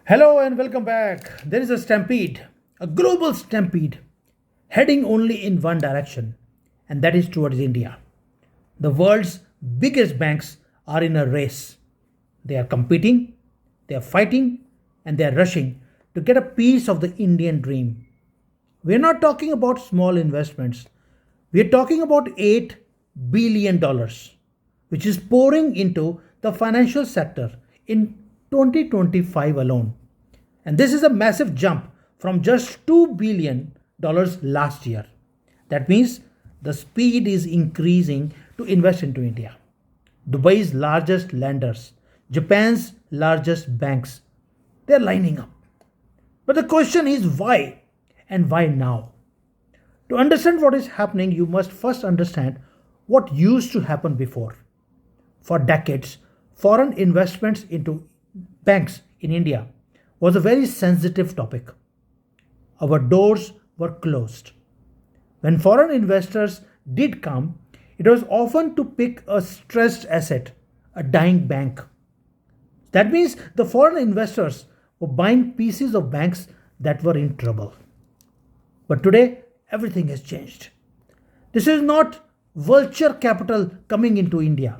Hello and welcome back. There is a stampede, a global stampede, heading only in one direction, and that is towards India. The world's biggest banks are in a race. They are competing, they are fighting, and they are rushing to get a piece of the Indian dream. We are not talking about small investments, we are talking about $8 billion, which is pouring into the financial sector in 2025 alone. And this is a massive jump from just $2 billion last year. That means the speed is increasing to invest into India. Dubai's largest lenders, Japan's largest banks, they're lining up. But the question is why and why now? To understand what is happening, you must first understand what used to happen before. For decades, foreign investments into banks in India was a very sensitive topic. Our doors were closed. When foreign investors did come, it was often to pick a stressed asset, a dying bank. That means the foreign investors were buying pieces of banks that were in trouble. But today, everything has changed. This is not vulture capital coming into India.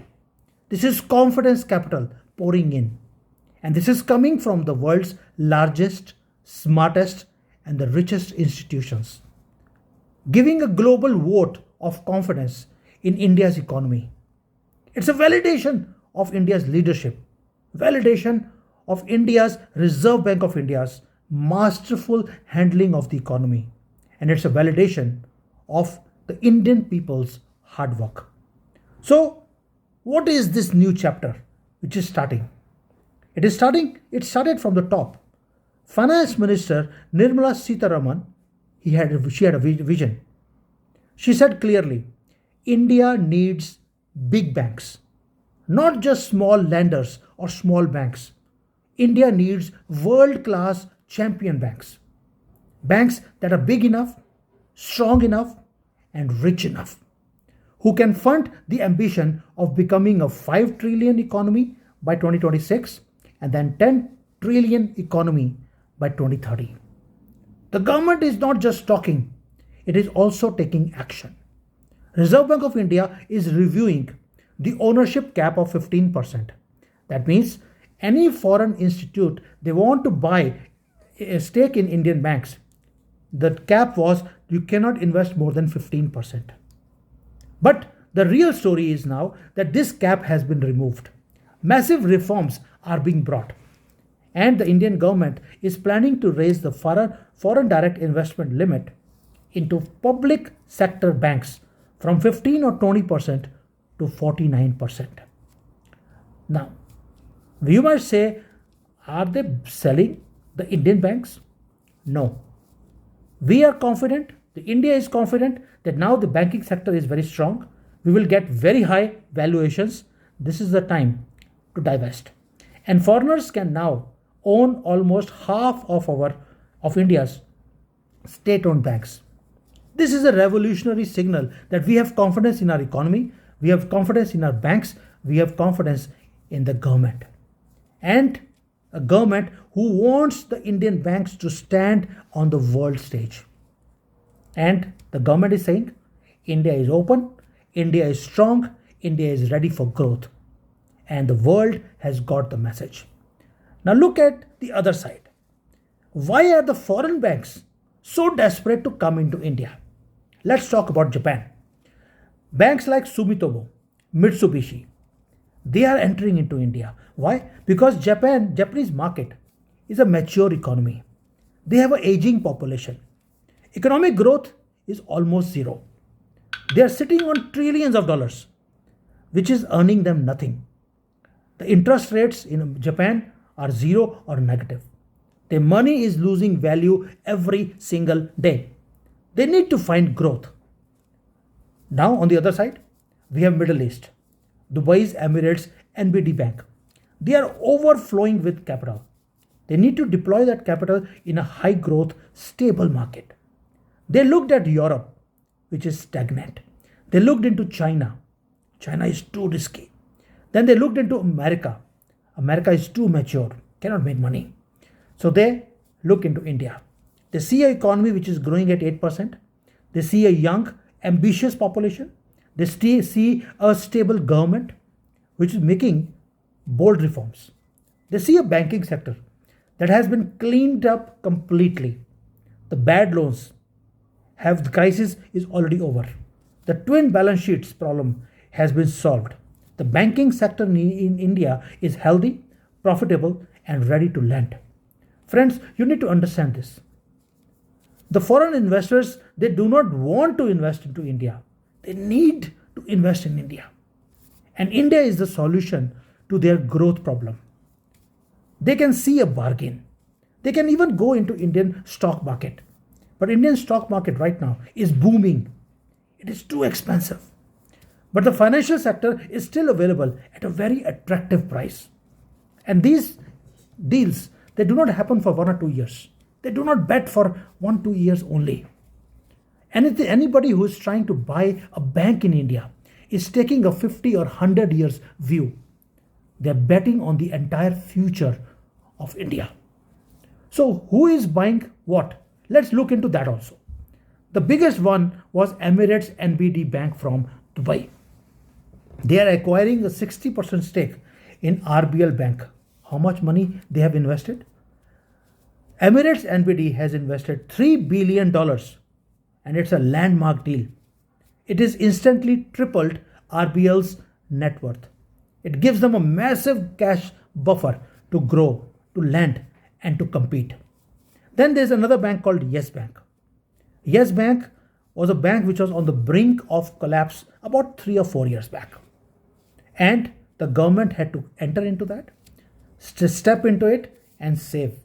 This is confidence capital pouring in. And this is coming from the world's largest, smartest, and the richest institutions, giving a global vote of confidence in India's economy. It's a validation of India's leadership, validation of India's Reserve Bank of India's masterful handling of the economy, and it's a validation of the Indian people's hard work. So, what is this new chapter which is starting? It started from the top. Finance Minister Nirmala Sitharaman, she had a vision. She said clearly, India needs big banks, not just small lenders or small banks. India needs world class champion banks. Banks that are big enough, strong enough, and rich enough, who can fund the ambition of becoming a 5 trillion economy by 2026 and then 10 trillion economy by 2030. The government is not just talking, it is also taking action. Reserve Bank of India is reviewing the ownership cap of 15%. That means any foreign institute they want to buy a stake in Indian banks, the cap was you cannot invest more than 15%. But the real story is now that this cap has been removed. Massive reforms are being brought. And the Indian government is planning to raise the foreign direct investment limit into public sector banks from 15 or 20% to 49%. Now, you might say, are they selling the Indian banks? No. We are confident, the India is confident that now the banking sector is very strong. We will get very high valuations. This is the time to divest. And foreigners can now own almost half of India's state-owned banks. This is a revolutionary signal that we have confidence in our economy, we have confidence in our banks, we have confidence in the government. And a government who wants the Indian banks to stand on the world stage. And the government is saying India is open, India is strong, India is ready for growth. And the world has got the message. Now look at the other side. Why are the foreign banks so desperate to come into India? Let's talk about Japan. Banks like Sumitomo, Mitsubishi, they are entering into India. Why? Because Japanese market is a mature economy. They have an aging population. Economic growth is almost zero. They are sitting on trillions of dollars, which is earning them nothing. The interest rates in Japan are zero or negative. Their money is losing value every single day. They need to find growth. Now on the other side, we have Middle East. Dubai's Emirates NBD Bank. They are overflowing with capital. They need to deploy that capital in a high growth, stable market. They looked at Europe, which is stagnant. They looked into China. China is too risky. Then they looked into America. America is too mature, cannot make money. So they look into India. They see an economy which is growing at 8%. They see a young, ambitious population. They see a stable government which is making bold reforms. They see a banking sector that has been cleaned up completely. The bad loans have the crisis is already over. The twin balance sheets problem has been solved. The banking sector in India is healthy, profitable, and ready to lend. Friends, you need to understand this. The foreign investors, they do not want to invest into India. They need to invest in India. And India is the solution to their growth problem. They can see a bargain. They can even go into Indian stock market. But Indian stock market right now is booming. It is too expensive. But the financial sector is still available at a very attractive price. And these deals, they do not happen for 1 or 2 years. They do not bet for 1 2 years only. Anybody who is trying to buy a bank in India is taking a 50 or 100 years view. They're betting on the entire future of India. So who is buying what? Let's look into that also. The biggest one was Emirates NBD Bank from Dubai. They are acquiring a 60% stake in RBL Bank. How much money they have invested? Emirates NBD has invested $3 billion and it's a landmark deal. It is instantly tripled RBL's net worth. It gives them a massive cash buffer to grow, to lend, and to compete. Then there's another bank called Yes Bank. Yes Bank was a bank which was on the brink of collapse about 3 or 4 years back. And the government had to enter into that, step into it, and save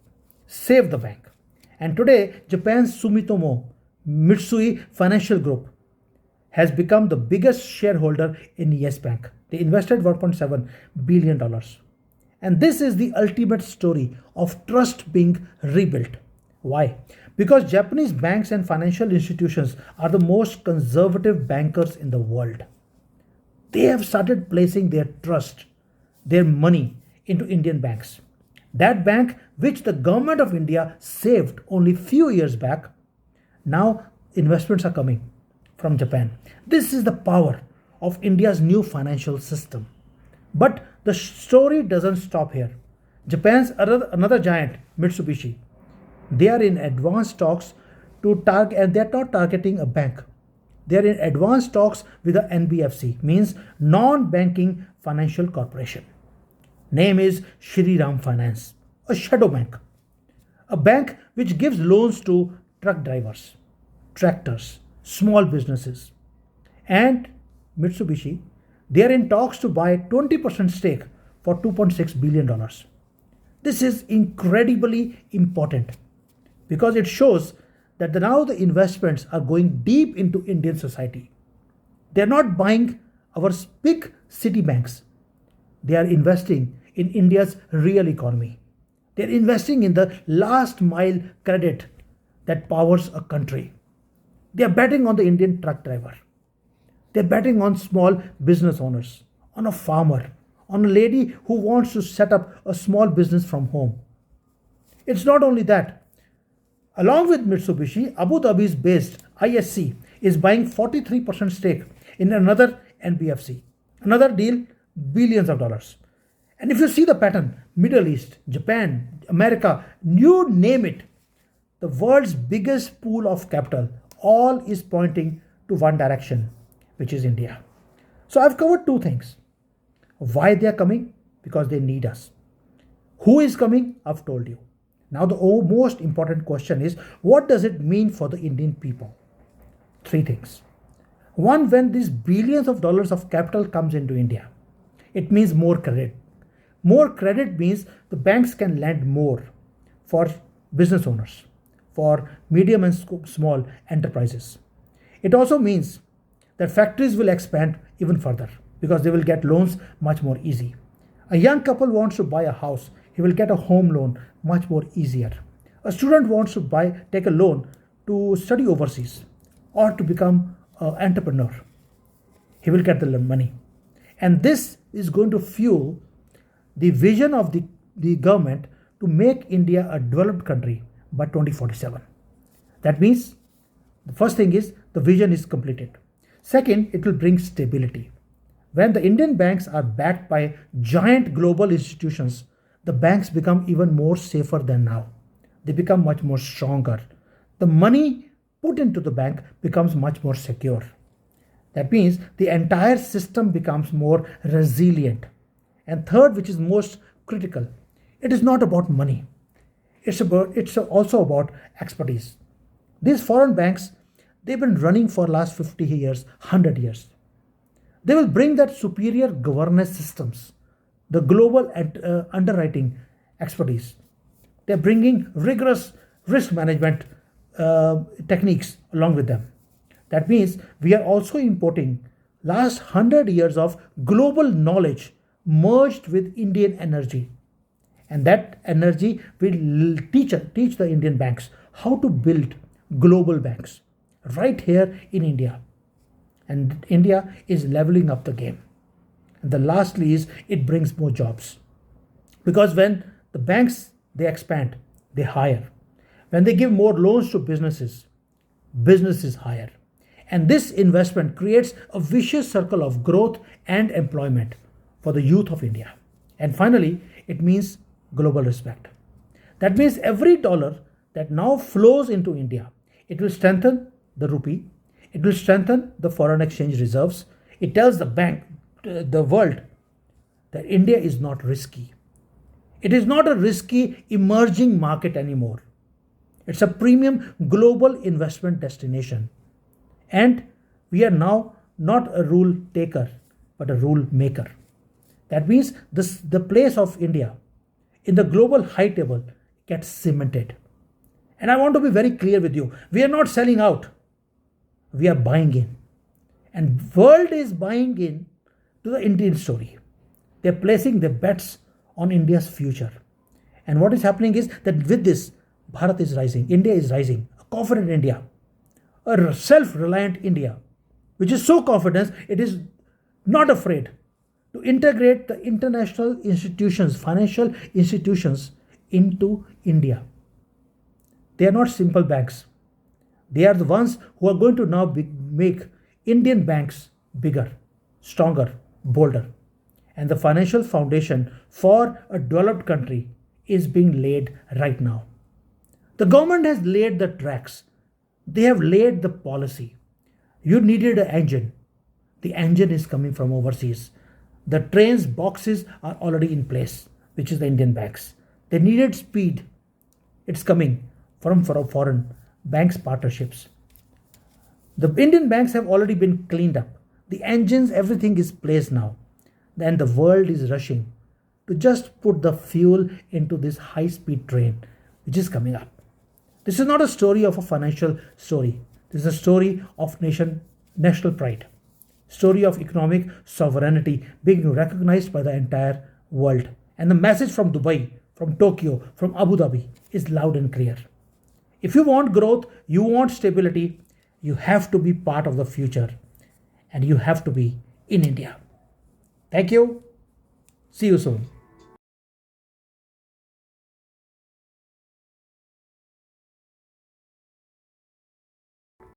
the bank. And today, Japan's Sumitomo Mitsui Financial Group has become the biggest shareholder in Yes Bank. They invested $1.7 billion. And this is the ultimate story of trust being rebuilt. Why? Because Japanese banks and financial institutions are the most conservative bankers in the world. They have started placing their trust, their money into Indian banks. That bank, which the government of India saved only few years back, now investments are coming from Japan. This is the power of India's new financial system. But the story doesn't stop here. Japan's another giant, Mitsubishi, they are in advanced talks to target, and they are not targeting a bank. They are in advanced talks with the NBFC, means non-banking financial corporation. Name is Shri Ram Finance, a shadow bank which gives loans to truck drivers, tractors, small businesses. And Mitsubishi, they are in talks to buy 20% stake for $2.6 billion. This is incredibly important because it shows that now the investments are going deep into Indian society. They are not buying our big city banks. They are investing in India's real economy. They are investing in the last mile credit that powers a country. They are betting on the Indian truck driver. They are betting on small business owners, on a farmer, on a lady who wants to set up a small business from home. It's not only that. Along with Mitsubishi, Abu Dhabi's based ISC is buying 43% stake in another NBFC. Another deal, billions of dollars. And if you see the pattern, Middle East, Japan, America, you name it, the world's biggest pool of capital, all is pointing to one direction, which is India. So I've covered two things. Why they are coming? Because they need us. Who is coming? I've told you. Now the most important question is, what does it mean for the Indian people? Three things. One, when these billions of dollars of capital comes into India, it means more credit. More credit means the banks can lend more for business owners, for medium and small enterprises. It also means that factories will expand even further because they will get loans much more easy. A young couple wants to buy a house, he will get a home loan much more easier. A student wants to take a loan to study overseas or to become an entrepreneur. He will get the money. And this is going to fuel the vision of the government to make India a developed country by 2047. That means the first thing is the vision is completed. Second, it will bring stability. When the Indian banks are backed by giant global institutions, the banks become even more safer than now. They become much more stronger. The money put into the bank becomes much more secure. That means the entire system becomes more resilient. And third, which is most critical, it is not about money. It's also about expertise. These foreign banks, they've been running for last 50 years, 100 years. They will bring that superior governance systems, the global underwriting expertise. They're bringing rigorous risk management techniques along with them. That means we are also importing last 100 years of global knowledge merged with Indian energy. And that energy will teach the Indian banks how to build global banks right here in India. And India is leveling up the game. And the lastly is it brings more jobs. Because when the banks they expand, they hire. When they give more loans to businesses, businesses hire. And this investment creates a vicious circle of growth and employment for the youth of India. And finally, it means global respect. That means every dollar that now flows into India, it will strengthen the rupee, it will strengthen the foreign exchange reserves. It tells the world, that India is not risky. It is not a risky emerging market anymore. It's a premium global investment destination. And we are now not a rule taker, but a rule maker. That means the place of India in the global high table gets cemented. And I want to be very clear with you. We are not selling out. We are buying in. And world is buying in to the Indian story. They're placing their bets on India's future. And what is happening is that with this, Bharat is rising, India is rising, a confident India, a self-reliant India, which is so confident it is not afraid to integrate the international institutions, financial institutions into India. They are not simple banks. They are the ones who are going to now make Indian banks bigger, stronger, bolder. And the financial foundation for a developed country is being laid right now. The government has laid the tracks. They have laid the policy. You needed an engine. The engine is coming from overseas. The train's boxes are already in place, which is the Indian banks. They needed speed. It's coming from foreign banks partnerships. The Indian banks have already been cleaned up. The engines, everything is placed now. Then the world is rushing to just put the fuel into this high speed train which is coming up. This is not a story of a financial story. This is a story of national pride, story of economic sovereignty being recognized by the entire world. And the message from Dubai, from Tokyo, from Abu Dhabi is loud and clear. If you want growth, you want stability, you have to be part of the future and you have to be in India. Thank you. See you soon.